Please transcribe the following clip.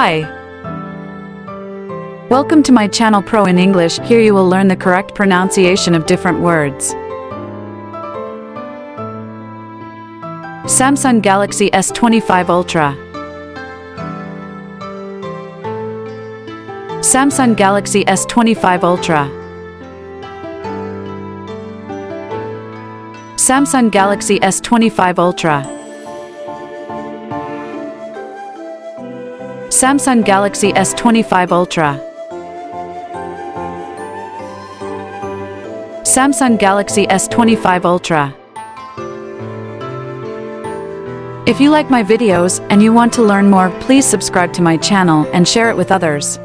Hi. Welcome to my channel Pro in English. Here you will learn the correct pronunciation of different words. Samsung Galaxy S25 Ultra. Samsung Galaxy S25 Ultra. Samsung Galaxy S25 Ultra. Samsung Galaxy S25 Ultra. Samsung Galaxy S25 Ultra. If you like my videos and you want to learn more, please subscribe to my channel and share it with others.